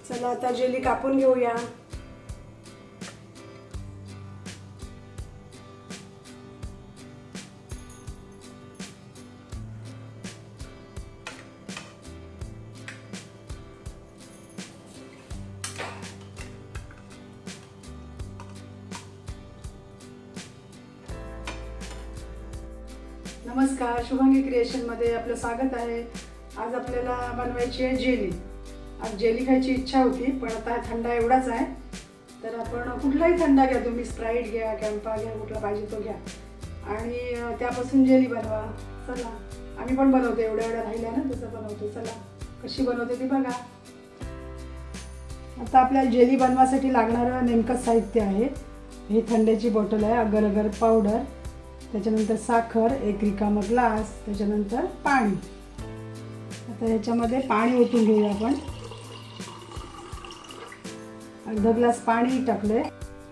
चला आता जेली कापून घेऊया. नमस्कार, शुभांगी क्रिएशनमध्ये आपलं स्वागत आहे. आज आपल्याला बनवायची आहे जेली. आज जेली खायची इच्छा होती, पण आता थंडा एवढाच आहे, तर आपण कुठलाही थंडा घ्या तुम्ही, स्प्राईट घ्या, कॅम्पा घ्या, कुठला पाहिजे तो घ्या आणि त्यापासून जेली बनवा. चला, आम्ही पण बनवतो, एवढ्या राहिल्या ना तसं बनवतो. चला कशी बनवते ती बघा. आता आपल्याला जेली बनवासाठी लागणारं नेमकं साहित्य आहे. ही थंड्याची बॉटल आहे, अगर अगर पावडर, त्याच्यानंतर साखर, एक रिकामा ग्लास, त्याच्यानंतर पाणी. आता ह्याच्यामध्ये पाणी ओतून घेऊया आपण. अर्धा ग्लास पाणी टाकले.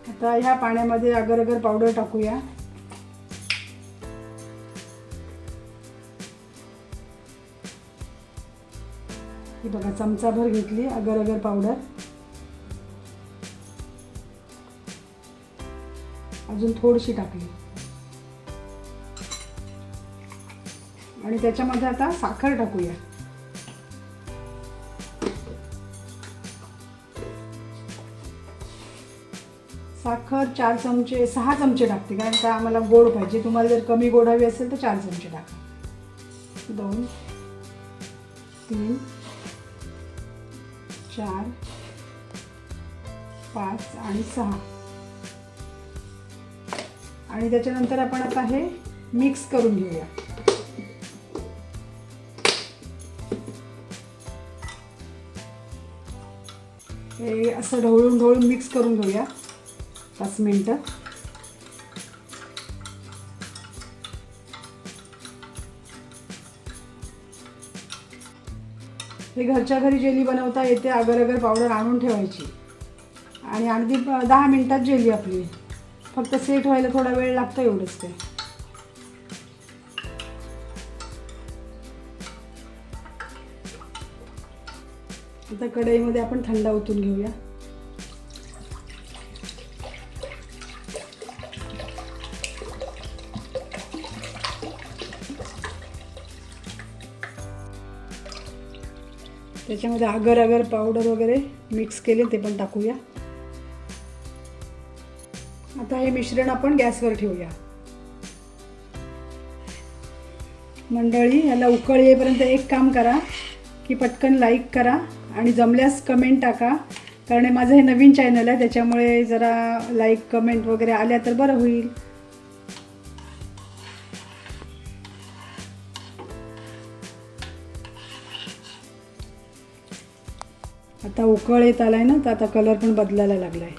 आता ह्या पाण्यामध्ये अगर अगर पावडर टाकूया. ही बघा, चमचाभर घेतली अगर अगर पावडर. अजून थोडीशी टाकली आणि त्याच्यामध्ये आता साखर टाकूया. साखर 6 चमचे टाकते, कारण का आम्हाला गोड पाहिजे. तुम्हाला जर कमी गोड हवी असेल तर 4 चमचे टाका. 2, 3, 4, 5 आणि 6. आणि त्याच्यानंतर आपण आता हे मिक्स करून घेऊया. हे असं ढवळून मिक्स करून घेऊया 5 मिनिटं. हे घरच्या घरी जेली बनवता येते. अगर अगर पावडर आणून ठेवायची आणि अगदी 10 मिनिटात जेली आपली. फक्त सेट व्हायला थोडा वेळ लागतो, एवढंच ते. आता कढईमध्ये आपण थंडा ओतून घेऊया. त्याच्यामध्ये अगर अगर पावडर वगैरे मिक्स केले ते पण टाकूया. आता हे मिश्रण आपण गॅसवर ठेवूया. मंडळी, याला उकळ येईपर्यंत एक काम करा की पटकन लाईक करा आणि जमल्यास कमेंट टाका, कारण माझं हे नवीन चॅनल आहे, त्याच्यामुळे जरा लाईक कमेंट वगैरे आल्या तर बरं होईल. आता उकळ येत आलाय ना, तर आता कलर पण बदलायला लागलाय.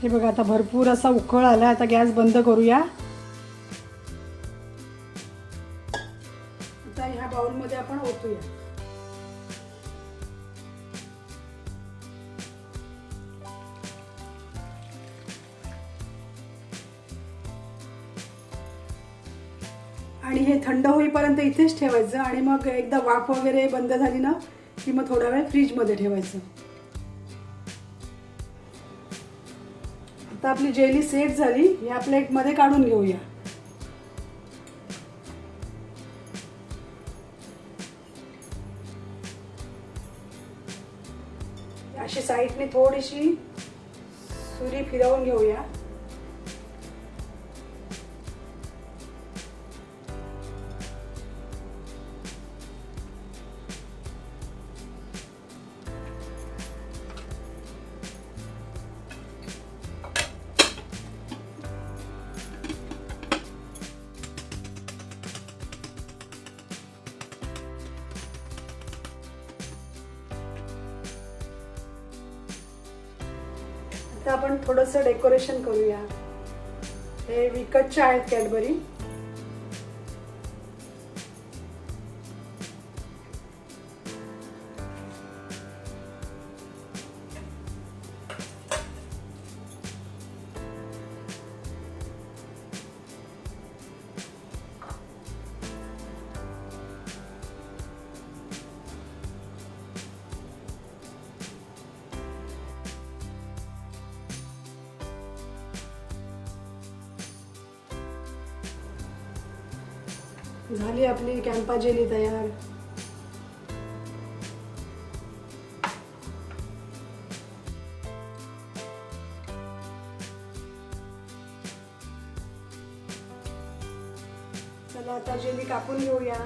हे बघा, आता भरपूर असा उकळ आला. आता गॅस बंद करूया. आता ह्या बाउलमध्ये आपण ओतूया. आणि हे थंड होईपर्यंत इथेच ठेवायचं आणि मग एकदा वाफ वगैरे बंद झाली ना की मग थोडा वेळ फ्रीजमध्ये ठेवायचं. आता आपली जेली सेट झाली. ह्या प्लेटमध्ये काढून घेऊया. अशी साईडने थोडीशी सुरी फिरवून घेऊया. आता आपण थोडंसं डेकोरेशन करूया. हे विकतच्या आहेत कॅडबरी. झाली आपली कॅम्पा जेली तयार. चला आता जेली कापून घेऊया.